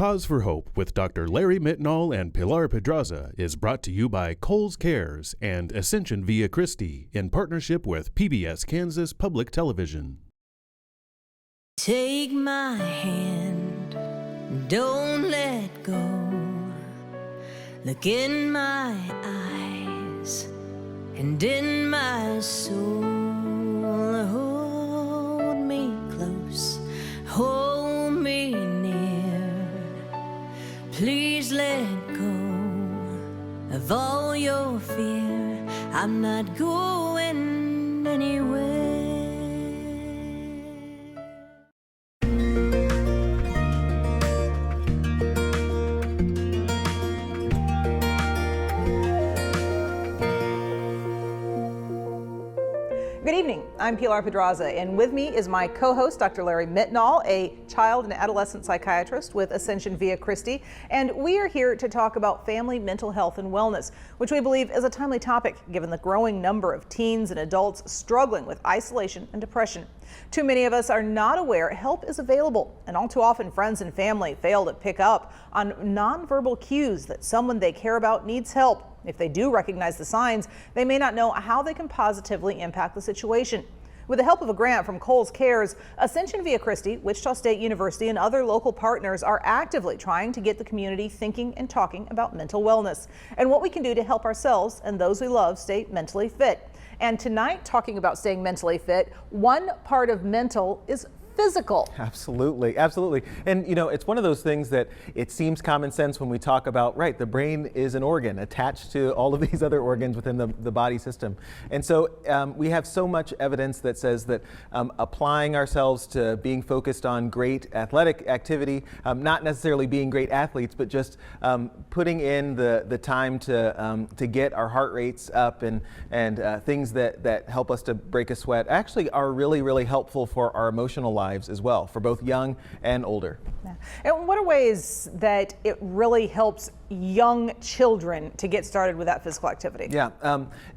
Cause for Hope with Dr. Larry Mitnaul and Pilar Pedraza is brought to you by Kohl's Cares and Ascension via Christy in partnership with PBS Kansas Public Television. Take my hand, don't let go. Look in my eyes and in my soul. Hold me close, hold me near. Please let go of all your fear. I'm not going anywhere. Good evening, I'm Pilar Pedraza, and with me is my co-host, Dr. Larry Mitnaul, a child and adolescent psychiatrist with Ascension via Christy, and we are here to talk about family mental health and wellness, which we believe is a timely topic given the growing number of teens and adults struggling with isolation and depression. Too many of us are not aware help is available, and all too often friends and family fail to pick up on nonverbal cues that someone they care about needs help. If they do recognize the signs, they may not know how they can positively impact the situation. With the help of a grant from Kohl's Cares, Ascension via Christy, Wichita State University, and other local partners are actively trying to get the community thinking and talking about mental wellness and what we can do to help ourselves and those we love stay mentally fit. And tonight, talking about staying mentally fit, one part of mental is physical. Absolutely, absolutely. And you know, it's one of those things that it seems common sense when we talk about, right, the brain is an organ attached to all of these other organs within the body system. And so we have so much evidence that says that applying ourselves to being focused on great athletic activity, not necessarily being great athletes, but just putting in the time to get our heart rates up and things that help us to break a sweat actually are really, really helpful for our emotional lives as well, for both young and older. Yeah. And what are ways that it really helps young children to get started with that physical activity? Yeah,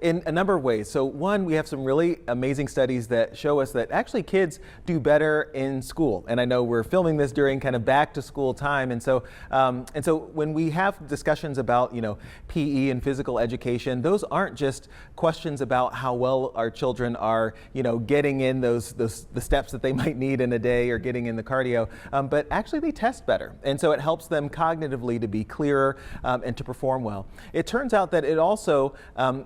in a number of ways. So one, we have some really amazing studies that show us that actually kids do better in school. And I know we're filming this during kind of back to school time. And so when we have discussions about, you know, PE and physical education, those aren't just questions about how well our children are, you know, getting in the steps that they might need in a day or getting in the cardio, but actually they test better. And so it helps them cognitively to be clearer and to perform well. It turns out that it also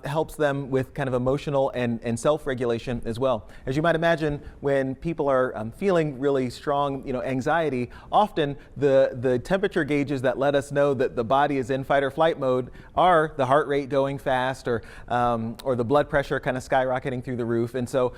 helps them with kind of emotional and self-regulation as well. As you might imagine, when people are feeling really strong, you know, anxiety, often the temperature gauges that let us know that the body is in fight or flight mode are the heart rate going fast or the blood pressure kind of skyrocketing through the roof. And so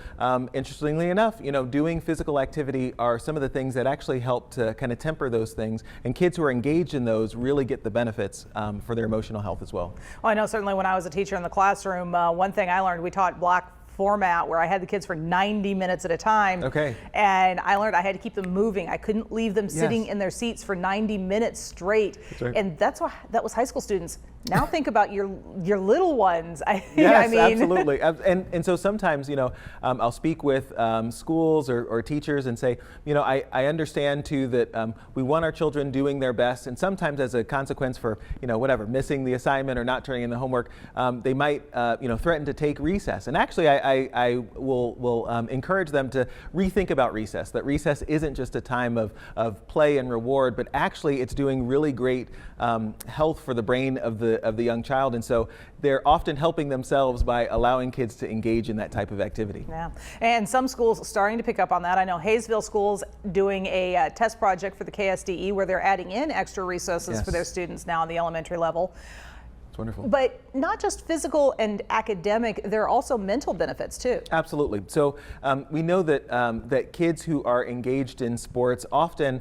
interestingly enough, you know, doing physical activity are some of the things that actually help to kind of temper those things, and kids who are engaged in those really get the benefits for their emotional health as well. Well, I know certainly when I was a teacher in the classroom, one thing I learned, we taught block format where I had the kids for 90 minutes at a time. Okay. And I learned I had to keep them moving. I couldn't leave them sitting in their seats for 90 minutes straight. That's right. And that was high school students. Now think about your little ones. Yes, I mean. Absolutely. And so sometimes, you know, I'll speak with schools or teachers and say, you know, I understand too that we want our children doing their best, and sometimes as a consequence for, you know, whatever, missing the assignment or not turning in the homework, they might, you know, threaten to take recess. And actually, I will encourage them to rethink about recess, that recess isn't just a time of play and reward, but actually it's doing really great health for the brain of the young child. And so they're often helping themselves by allowing kids to engage in that type of activity. Yeah, and some schools starting to pick up on that. I know Hayesville School's doing a test project for the KSDE where they're adding in extra resources for their students now in the elementary level. It's wonderful. But not just physical and academic, there are also mental benefits too. Absolutely. So we know that that kids who are engaged in sports often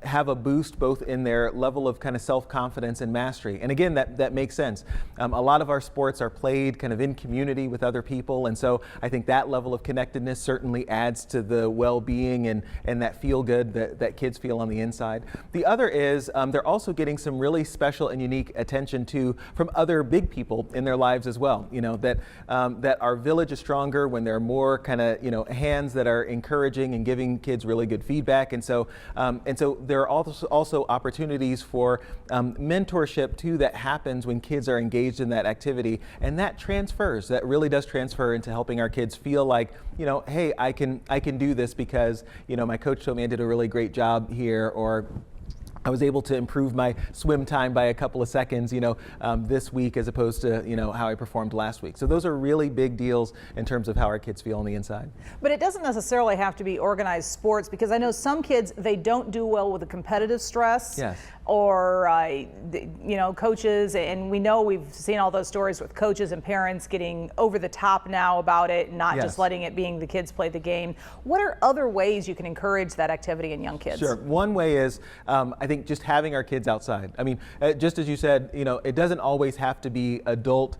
have a boost both in their level of kind of self-confidence and mastery. And again, that makes sense. A lot of our sports are played kind of in community with other people, and so I think that level of connectedness certainly adds to the well-being and that feel-good that kids feel on the inside. The other is they're also getting some really special and unique attention to from other big people in their lives as well. That our village is stronger when there are more kind of hands that are encouraging and giving kids really good feedback. And so there are also opportunities for mentorship too that happens when kids are engaged in that activity, and that really does transfer into helping our kids feel like, hey, I can do this because my coach told me I did a really great job here, or I was able to improve my swim time by a couple of seconds, this week as opposed to, how I performed last week. So those are really big deals in terms of how our kids feel on the inside. But it doesn't necessarily have to be organized sports, because I know some kids, they don't do well with the competitive stress. Yes. Or, coaches, and we know we've seen all those stories with coaches and parents getting over the top now about it, not Yes. just letting it being the kids play the game. What are other ways you can encourage that activity in young kids? Sure. One way is, I think, just having our kids outside. I mean, just as you said, it doesn't always have to be adult,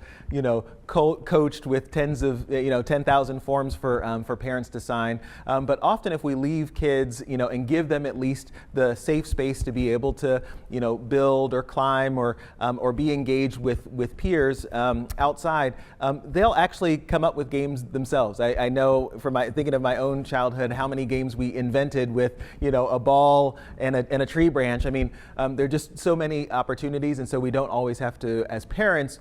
coached with 10,000 forms for parents to sign. But often if we leave kids, and give them at least the safe space to be able to, build or climb or be engaged with peers outside, they'll actually come up with games themselves. I know from thinking of my own childhood, how many games we invented with, a ball and a tree branch. I mean, there are just so many opportunities, and so we don't always have to, as parents,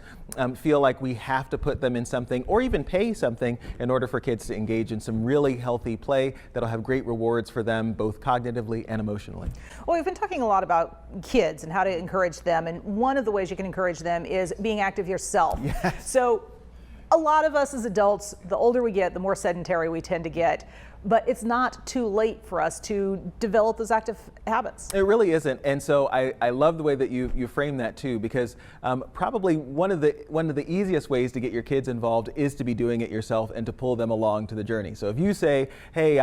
feel like we have to put them in something or even pay something in order for kids to engage in some really healthy play that'll have great rewards for them, both cognitively and emotionally. Well, we've been talking a lot about kids and how to encourage them, and one of the ways you can encourage them is being active yourself. Yes. So a lot of us as adults, the older we get, the more sedentary we tend to get. But it's not too late for us to develop those active habits. It really isn't, and so I love the way that you frame that too, because probably one of the easiest ways to get your kids involved is to be doing it yourself and to pull them along to the journey. So if you say, hey,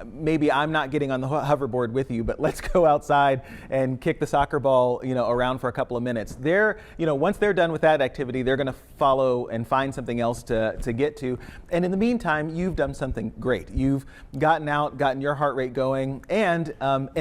maybe I'm not getting on the hoverboard with you, but let's go outside and kick the soccer ball, around for a couple of minutes. Once they're done with that activity, they're going to follow and find something else to get to, and in the meantime, you've done something great. You've gotten out, gotten your heart rate going, and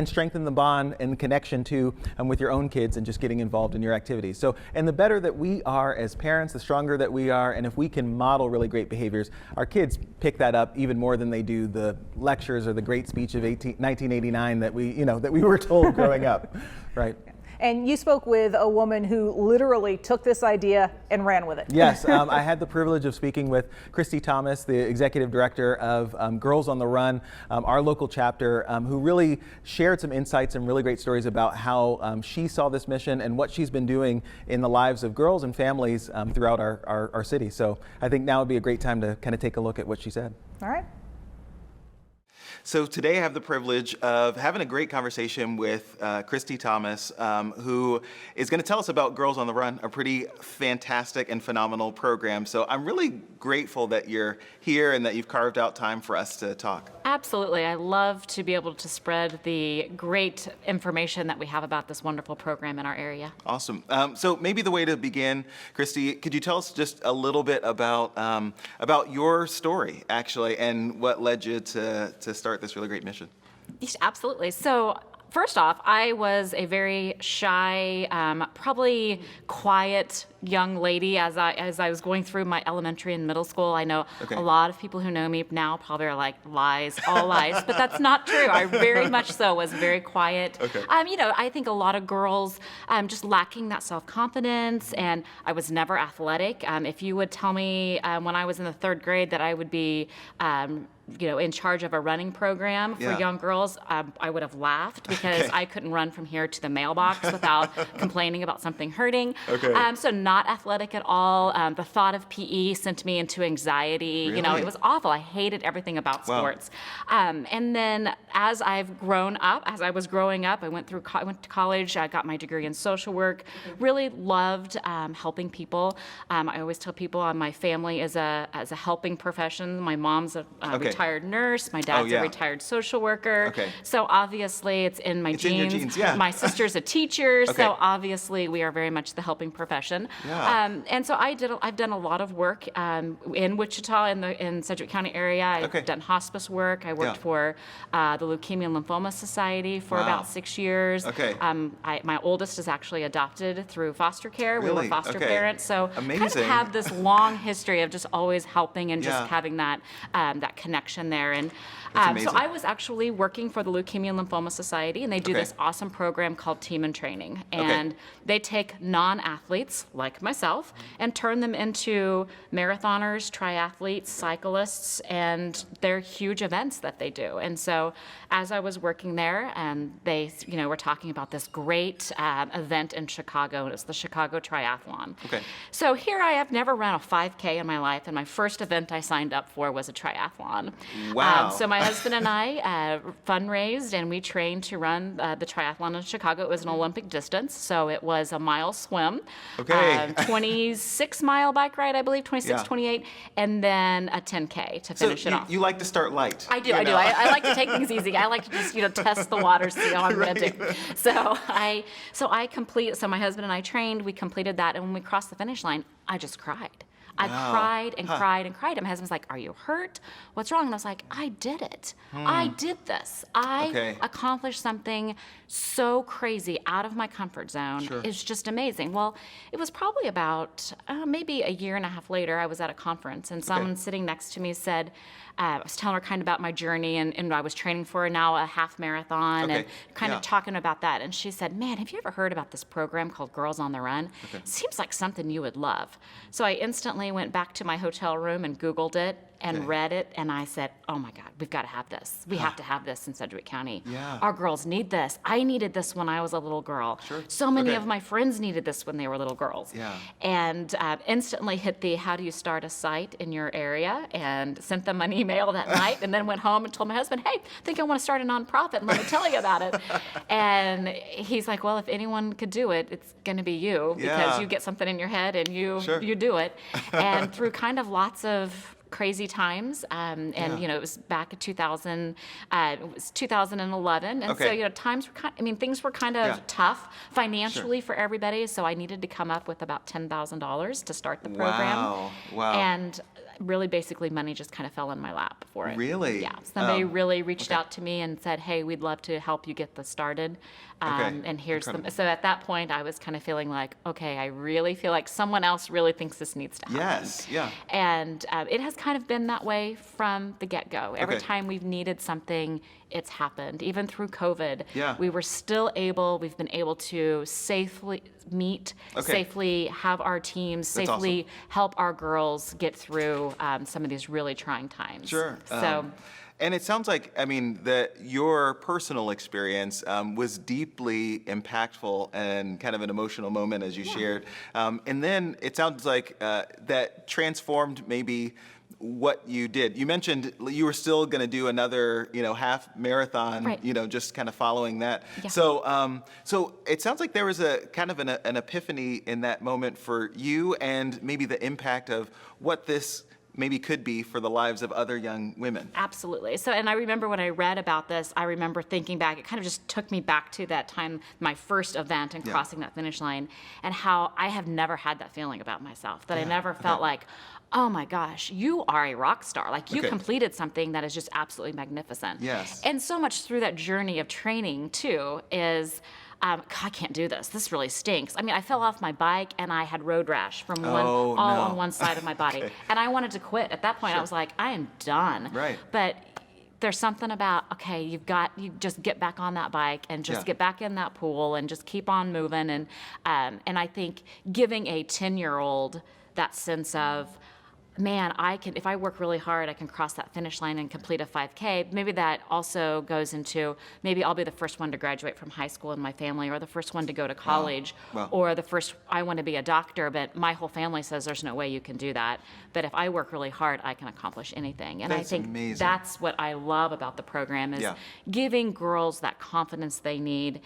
strengthened the bond and the connection too with your own kids, and just getting involved in your activities. So, and the better that we are as parents, the stronger that we are, and if we can model really great behaviors, our kids pick that up even more than they do the lectures or the great speech of 1989 that we were told growing up, right? And you spoke with a woman who literally took this idea and ran with it. Yes, I had the privilege of speaking with Christy, the executive director of Girls on the Run, our local chapter, who really shared some insights and really great stories about how she saw this mission and what she's been doing in the lives of girls and families throughout our city. So I think now would be a great time to kind of take a look at what she said. All right. So today I have the privilege of having a great conversation with Christy, who is going to tell us about Girls on the Run, a pretty fantastic and phenomenal program. So I'm really grateful that you're here and that you've carved out time for us to talk. Absolutely. I love to be able to spread the great information that we have about this wonderful program in our area. Awesome. So maybe the way to begin, Christy, could you tell us just a little bit about your story, actually, and what led you to start this really great mission? Yes, absolutely. So first off, I was a very shy, probably quiet young lady as I was going through my elementary and middle school. I know a lot of people who know me now probably are like, lies, all lies, but that's not true. I very much so was very quiet. Okay. I think a lot of girls just lacking that self-confidence, and I was never athletic. If you would tell me when I was in the third grade that I would be in charge of a running program for young girls, I would have laughed because I couldn't run from here to the mailbox without complaining about something hurting. So not athletic at all. The thought of PE sent me into anxiety. Really? It was awful. I hated everything about sports. And then as I've grown up, as I was growing up, I went to college. I got my degree in social work. Really loved helping people. I always tell people my family is a helping profession. My mom's a retired nurse. My dad's a retired social worker. Okay. So obviously it's in my It's genes. in your genes, yeah. My sister's a teacher, Okay. so obviously we are very much the helping profession. Yeah. And so I've done a lot of work in Wichita, in Sedgwick County area. I've done hospice work. I worked for the Leukemia and Lymphoma Society for about 6 years. Okay. My oldest is actually adopted through foster care. We were Really? foster Okay. parents, so kind of Amazing. have this long history of just always helping and just Yeah. having that that connection there. And That's so amazing. I was actually working for the Leukemia and Lymphoma Society, and they do Okay. this awesome program called Team in Training. And they take non-athletes like myself and turn them into marathoners, triathletes, cyclists, and they're huge events that they do. And so as I was working there, and they were talking about this great event in Chicago, and it's the Chicago Triathlon. Okay. So here I have never run a 5K in my life, and my first event I signed up for was a triathlon. Wow. So my husband and I fundraised, and we trained to run the triathlon in Chicago. It was an Olympic distance, so it was a mile swim, Okay. 26-mile bike ride, I believe, 26, Yeah. 28, and then a 10K to finish it off. You like to start light. I do. I like to take things easy. I like to just, test the waters, see how I'm going to do. So my husband and I trained, we completed that, and when we crossed the finish line, I just cried. I cried and cried and cried. And my husband's like, "Are you hurt? What's wrong?" And I was like, "I did it. I did this. I accomplished something so crazy out of my comfort zone. Sure. It's just amazing." Well, it was probably about maybe a year and a half later, I was at a conference, and someone sitting next to me said, I was telling her kind of about my journey, and I was training for now a half marathon, and kind of talking about that. And she said, "Man, have you ever heard about this program called Girls on the Run? Seems like something you would love." So I instantly went back to my hotel room and Googled it and read it, and I said, "Oh my God, we've got to have this. We have to have this in Sedgwick County. Yeah. Our girls need this. I needed this when I was a little girl. Sure. So many of my friends needed this when they were little girls." Yeah. And instantly hit the how do you start a site in your area, and sent them an email that night, and then went home and told my husband, "Hey, I think I want to start a nonprofit, and let me tell you about it." And he's like, "Well, if anyone could do it, it's going to be you, because you get something in your head and you do it." And through kind of lots of crazy times, and it was back in 2000. It was 2011, and so times were things were kind of tough financially for everybody. So I needed to come up with about $10,000 to start the program. Wow. And really, basically, money just kind of fell in my lap for it. Really? Yeah. Somebody really reached out to me and said, "Hey, we'd love to help you get this started." And here's the. So at that point, I was kind of feeling like, okay, I really feel like someone else really thinks this needs to happen. Yes. Yeah. And it has kind of been that way from the get-go. Every time we've needed something, it's happened. Even through COVID, we've been able to safely meet, safely have our teams, safely help our girls get through some of these really trying times. Sure. So. And it sounds like, that your personal experience was deeply impactful and kind of an emotional moment, as you shared. And then it sounds like that transformed maybe what you did. You mentioned you were still going to do another, half marathon, just kind of following that. Yeah. So it sounds like there was a kind of an epiphany in that moment for you, and maybe the impact of what this maybe could be for the lives of other young women. Absolutely. So, and I remember when I read about this, I remember thinking back, it kind of just took me back to that time, my first event and crossing that finish line, and how I have never had that feeling about myself, that I never felt like, oh my gosh, you are a rock star. Like, you completed something that is just absolutely magnificent. Yes. And so much through that journey of training too is, God, I can't do this. This really stinks. I fell off my bike and I had road rash from all on one side of my body. And I wanted to quit. At that point, I was like, I am done. Right. But there's something about, okay, you just get back on that bike and just get back in that pool and just keep on moving. And I think giving a 10-year-old that sense of, man, if I work really hard, I can cross that finish line and complete a 5K. Maybe that also goes into, maybe I'll be the first one to graduate from high school in my family, or the first one to go to college, or the first, I want to be a doctor, but my whole family says there's no way you can do that. But if I work really hard, I can accomplish anything. And that's I think amazing. That's what I love about the program, is giving girls that confidence they need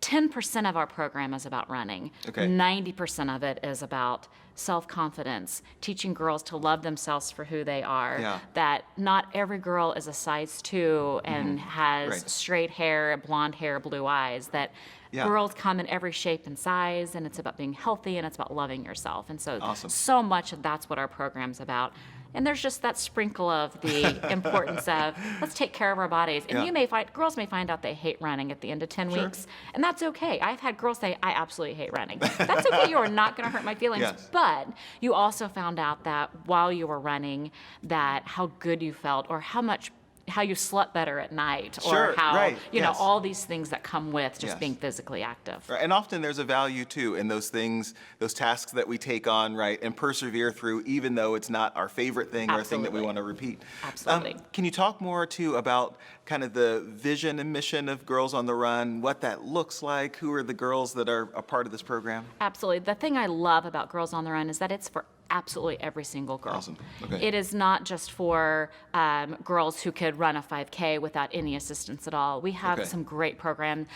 10% of our program is about running. Okay. 90% of it is about self-confidence, teaching girls to love themselves for who they are, Yeah. that not every girl is a size 2 and has Right. straight hair, blonde hair, blue eyes, that Yeah. girls come in every shape and size, and it's about being healthy, and it's about loving yourself. And so, Awesome. so much of that's what our program's about. And there's just that sprinkle of the importance of let's take care of our bodies. And Yeah. girls may find out they hate running at the end of 10 Sure. weeks, and that's okay. I've had girls say, I absolutely hate running. That's okay. You are not going to hurt my feelings. Yes. But you also found out that while you were running, that how good you felt, or how you slept better at night, Sure, or how, right, you know, yes. all these things that come with just Yes. being physically active. Right, and often there's a value too in those things, those tasks that we take on, right, and persevere through, even though it's not our favorite thing or a thing that we Absolutely. want to repeat. Absolutely. Can you talk more too about kind of the vision and mission of Girls on the Run, what that looks like, who are the girls that are a part of this program? Absolutely. The thing I love about Girls on the Run is that it's for absolutely every single girl. Awesome. Okay. It is not just for girls who could run a 5K without any assistance at all. We have Okay. some great programs.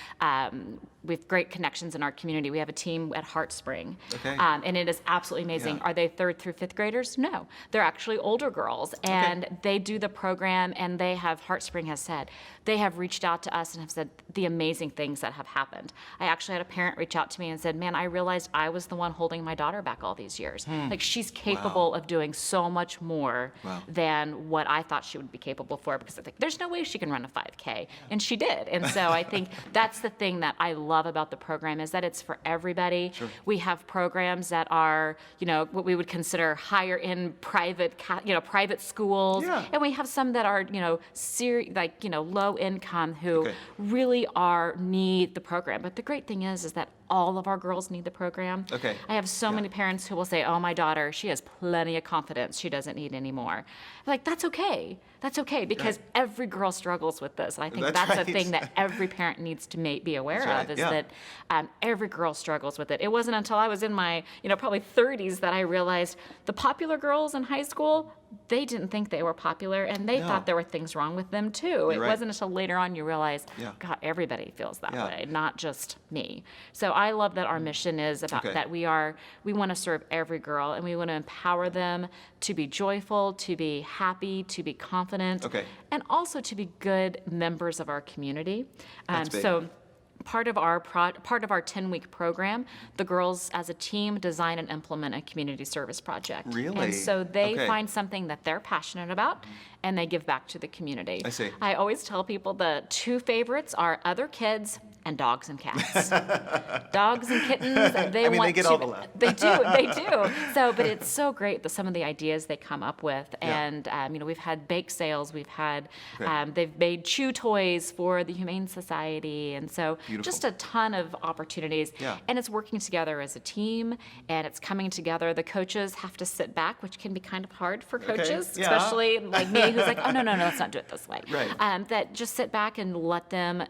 We have great connections in our community. We have a team at Heartspring, Okay. and it is absolutely amazing. Yeah. Are they 3rd through 5th graders? No, they're actually older girls, and they do the program. And they have Heartspring has said they have reached out to us and have said the amazing things that have happened. I actually had a parent reach out to me and said, "Man, I realized I was the one holding my daughter back all these years. Like she's capable of doing so much more Wow. than what I thought she would be capable for, because I think there's no way she can run a 5K," and she did. And so I think that's the thing that I love about the program, is that it's for everybody. Sure. We have programs that are, you know, what we would consider higher end private schools, Yeah. and we have some that are, you know, low income who Okay. really need the program. But the great thing is that all of our girls need the program. Okay. I have so many parents who will say, "Oh, my daughter, she has plenty of confidence. She doesn't need any more." I'm like, that's okay. That's okay, because every girl struggles with this. And I think That's that's right. the thing that every parent needs to be aware That's of, right, is yeah. that every girl struggles with it. It wasn't until I was in my, probably 30s that I realized the popular girls in high school, they didn't think they were popular, and they No. thought there were things wrong with them too. It right. wasn't until later on you realize, Yeah. God, everybody feels that Yeah. way, not just me. So I love that our mission is about Okay. that we want to serve every girl, and we want to empower them to be joyful, to be happy, to be confident, Okay. and also to be good members of our community. That's big. So part of our 10-week program, the girls as a team design and implement a community service project. Really? And so they Okay. find something that they're passionate about, and they give back to the community. I see. I always tell people the 2 favorites are other kids and dogs and cats. Dogs and kittens, they they get all the love. They do. So, but it's so great that some of the ideas they come up with, Yeah. and we've had bake sales, we've had, Okay. they've made chew toys for the Humane Society, and so Beautiful. just a ton of opportunities. Yeah. And it's working together as a team, and it's coming together. The coaches have to sit back, which can be kind of hard for coaches, Yeah. especially like me, who's like, "Oh, no, let's not do it this way." Right. That just sit back and let them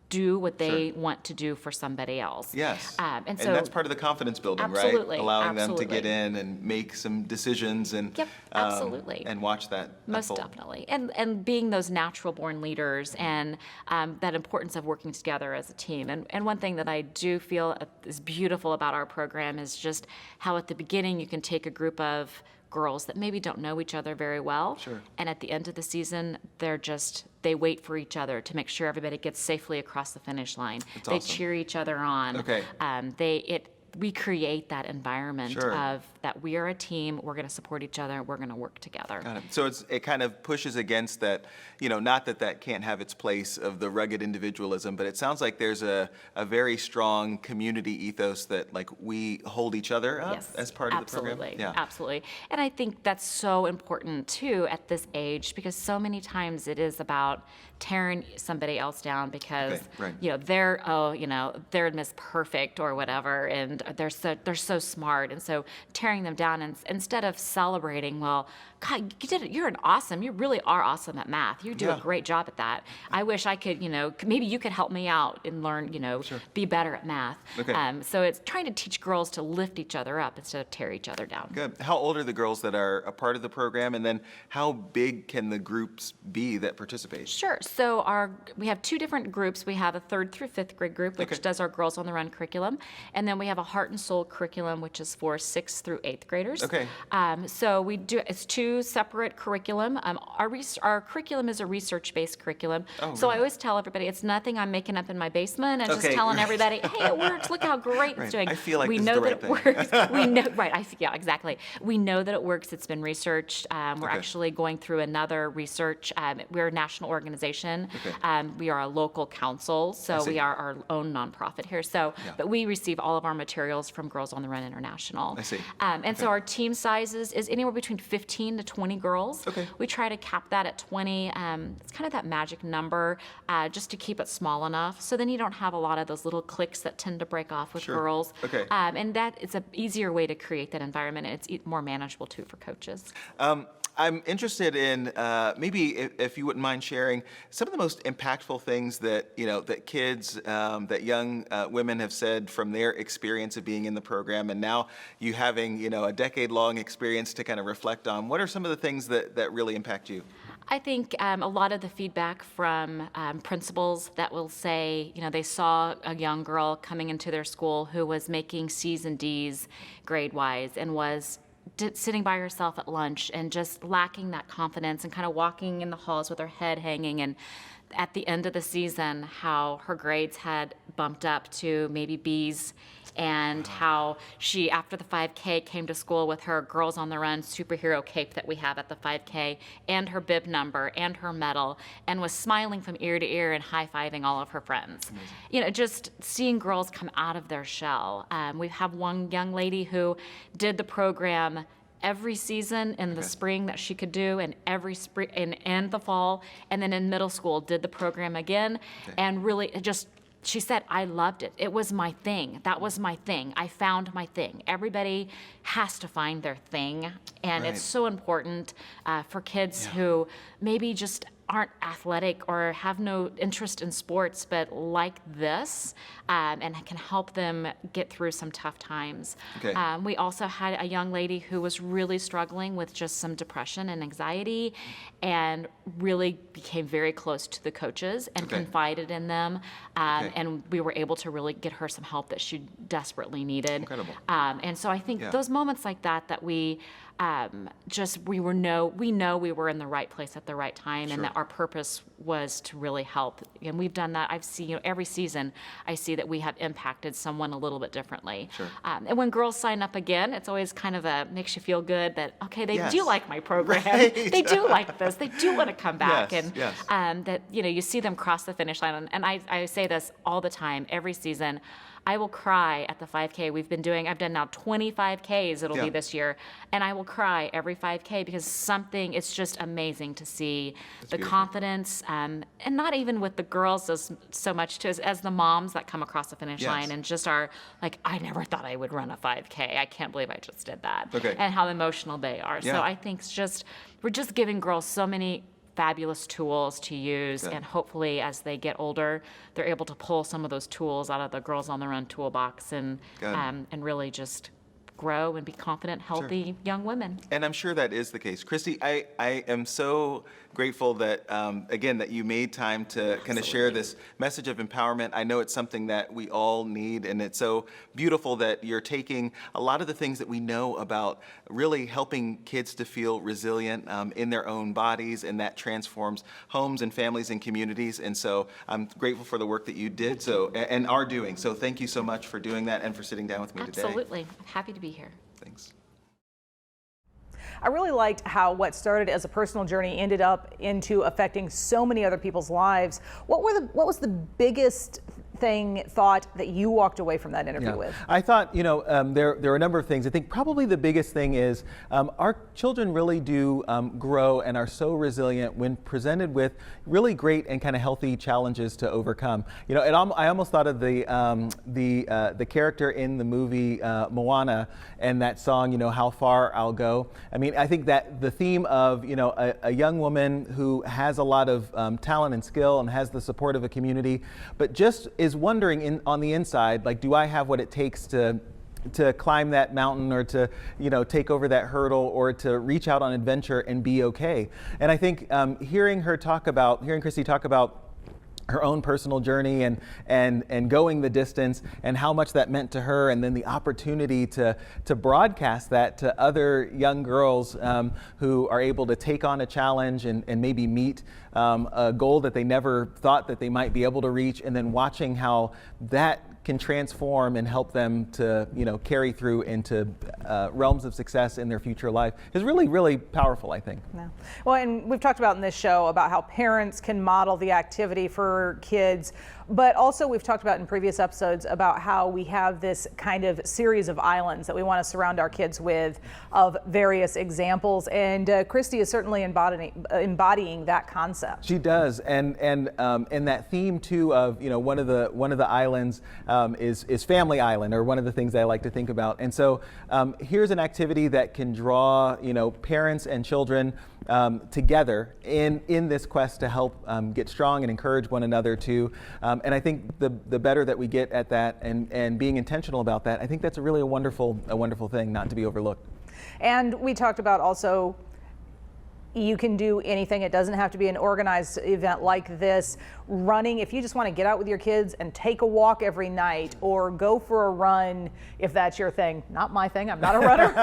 do what they want to do for somebody else. Yes. And so that's part of the confidence building, Absolutely, right? Allowing them to get absolutely. in and make some decisions and Yep, absolutely. and watch that Most unfold. definitely. And being those natural born leaders, and that importance of working together as a team. And one thing that I do feel is beautiful about our program is just how at the beginning you can take a group of girls that maybe don't know each other very well. Sure. And at the end of the season, they wait for each other to make sure everybody gets safely across the finish line. That's They awesome. cheer each other on. Okay. We create that environment Sure. of that we are a team, we're going to support each other, we're going to work together. Got it. So it kind of pushes against that, not that can't have its place of the rugged individualism, but it sounds like there's a very strong community ethos that like we hold each other up Yes, as part of the absolutely, program. Yeah. absolutely. And I think that's so important too at this age, because so many times it is about tearing somebody else down because Okay, right. they're Miss Perfect or whatever, and they're so smart, and so tearing them down, and instead of celebrating, well, God, you did it. You really are awesome at math. You do a great job at that. I wish I could, maybe you could help me out and learn, be better at math. Okay. So it's trying to teach girls to lift each other up instead of tear each other down. Good. How old are the girls that are a part of the program, and then how big can the groups be that participate? Sure. So we have two different groups. We have a 3rd through 5th grade group, which does our Girls on the Run curriculum, and then we have a Heart and Soul curriculum, which is for 6th through 8th graders. Okay. So it's two separate curriculum. Our curriculum is a research-based curriculum. Oh, so I really? always tell everybody it's nothing I'm making up in my basement and just telling everybody, hey, it works. Look how great it's doing. I feel like we this know is the that right it works. We know, right? Yeah, exactly. We know that it works. It's been researched. We're actually going through another research. We're a national organization. We are a local council, so we are our own nonprofit here. So, but we receive all of our materials from Girls on the Run International. I see. And so our team sizes is anywhere between 15 to 20 girls. Okay. We try to cap that at 20. It's kind of that magic number, just to keep it small enough. So then you don't have a lot of those little cliques that tend to break off with girls. Okay. And that is an easier way to create that environment, and it's more manageable too for coaches. I'm interested in maybe if you wouldn't mind sharing some of the most impactful things that that kids, that young women have said from their experience of being in the program, and now you having a decade-long experience to kind of reflect on. What are some of the things that really impact you? I think a lot of the feedback from principals that will say, they saw a young girl coming into their school who was making C's and D's grade-wise and was sitting by herself at lunch and just lacking that confidence and kind of walking in the halls with her head hanging, and at the end of the season how her grades had bumped up to maybe B's, and how she, after the 5K, came to school with her Girls on the Run superhero cape that we have at the 5K and her bib number and her medal, and was smiling from ear to ear and high-fiving all of her friends. Just seeing girls come out of their shell. We have one young lady who did the program every season in the spring that she could do, and every spring and the fall, and then in middle school did the program again, and really she said, I loved it. It was my thing. That was my thing. I found my thing. Everybody has to find their thing, and it's so important for kids who maybe just aren't athletic or have no interest in sports, but like this, and can help them get through some tough times. We also had a young lady who was really struggling with just some depression and anxiety, and really became very close to the coaches and confided in them, and we were able to really get her some help that she desperately needed. Incredible. And so I think those moments like that we know we were in the right place at the right time, and that our purpose was to really help. And we've done that. I've seen, every season I see that we have impacted someone a little bit differently. And when girls sign up again, it's always kind of makes you feel good that, okay, they do like my program. They do like this. They do want to come back. That, you see them cross the finish line. And I say this all the time, every season. I will cry at the 5K. I've done now 25 Ks it'll be this year, and I will cry every 5K because it's just amazing to see the confidence, and not even with the girls so much too, as the moms that come across the finish line and just are like, I never thought I would run a 5K. I can't believe I just did that. And how emotional they are. So I think we're just giving girls so many fabulous tools to use, and hopefully as they get older, they're able to pull some of those tools out of the Girls on the Run toolbox and really just grow and be confident, healthy young women. And I'm sure that is the case. Christy, I am so grateful that, again, that you made time to kind of share this message of empowerment. I know it's something that we all need, and it's so beautiful that you're taking a lot of the things that we know about really helping kids to feel resilient in their own bodies, and that transforms homes and families and communities. And so I'm grateful for the work that you did and are doing. So thank you so much for doing that and for sitting down with me today. Absolutely. I'm happy to be here. Thanks. I really liked how what started as a personal journey ended up into affecting so many other people's lives. What was the biggest thought that you walked away from that interview with? I thought, there are a number of things. I think probably the biggest thing is our children really do grow and are so resilient when presented with really great and kind of healthy challenges to overcome. I almost thought of the character in the movie Moana and that song, How Far I'll Go. I mean, I think that the theme of, a young woman who has a lot of talent and skill and has the support of a community, but just is wondering on the inside, like, do I have what it takes to climb that mountain, or to take over that hurdle, or to reach out on adventure and be okay. And I think hearing Christy talk about her own personal journey and going the distance and how much that meant to her, and then the opportunity to broadcast that to other young girls who are able to take on a challenge and maybe meet a goal that they never thought that they might be able to reach, and then watching how that can transform and help them to carry through into realms of success in their future life is really, really powerful, I think. Yeah. Well, and we've talked about in this show about how parents can model the activity for kids, but also we've talked about in previous episodes about how we have this kind of series of islands that we want to surround our kids with of various examples, and Christy is certainly embodying that concept. She does, and that theme too of one of the islands is Family Island, or one of the things I like to think about. And so here's an activity that can draw parents and children together in this quest to help get strong and encourage one another too. And I think the better that we get at that and being intentional about that, I think that's a wonderful thing not to be overlooked. And we talked about also, you can do anything. It doesn't have to be an organized event like this. Running, if you just want to get out with your kids and take a walk every night, or go for a run, if that's your thing. Not my thing. I'm not a runner.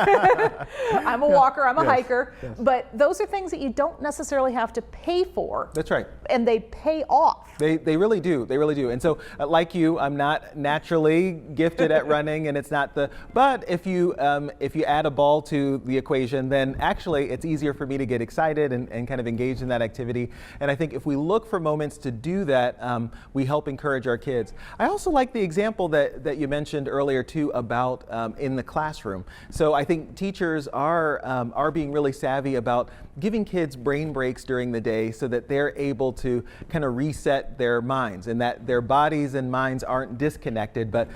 I'm a walker. I'm a hiker. Yes. But those are things that you don't necessarily have to pay for. That's right. And they pay off. They really do. They really do. And so, like you, I'm not naturally gifted at running, and it's not but if you add a ball to the equation, then actually it's easier for me to get excited and kind of engaged in that activity. And I think if we look for moments to do that, we help encourage our kids. I also like the example that you mentioned earlier too about in the classroom. So I think teachers are being really savvy about giving kids brain breaks during the day so that they're able to kind of reset their minds, and that their bodies and minds aren't disconnected, but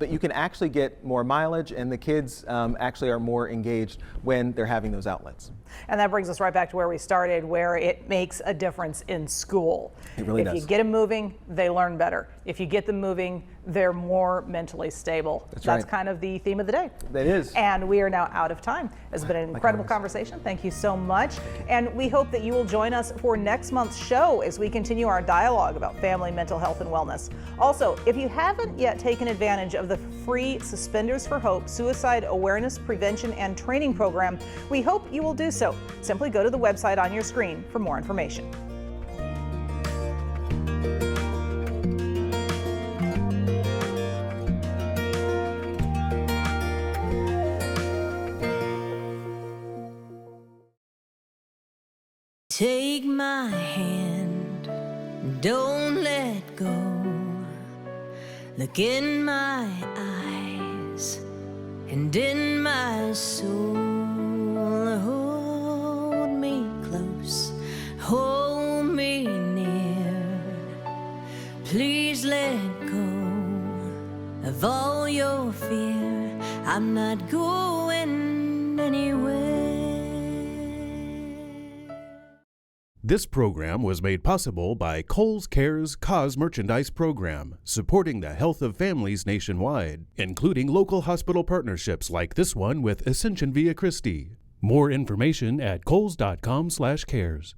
you can actually get more mileage, and the kids actually are more engaged when they're having those outlets. And that brings us right back to where we started, where it makes a difference in school. It really does. If you get them moving, they learn better. If you get them moving, they're more mentally stable. That's right. That's kind of the theme of the day. That is. And we are now out of time. It's been an incredible conversation. Thank you so much. And we hope that you will join us for next month's show as we continue our dialogue about family mental health and wellness. Also, if you haven't yet taken advantage of the free Suspenders for Hope Suicide Awareness Prevention and Training Program, we hope you will do so. Simply go to the website on your screen for more information. Take my hand, don't let go. Look in my eyes and in my soul. Hold me close, hold me near. Please let go of all your fear. I'm not going anywhere. This program was made possible by Kohl's Cares Cause Merchandise Program, supporting the health of families nationwide, including local hospital partnerships like this one with Ascension via Christy. More information at kohls.com/cares.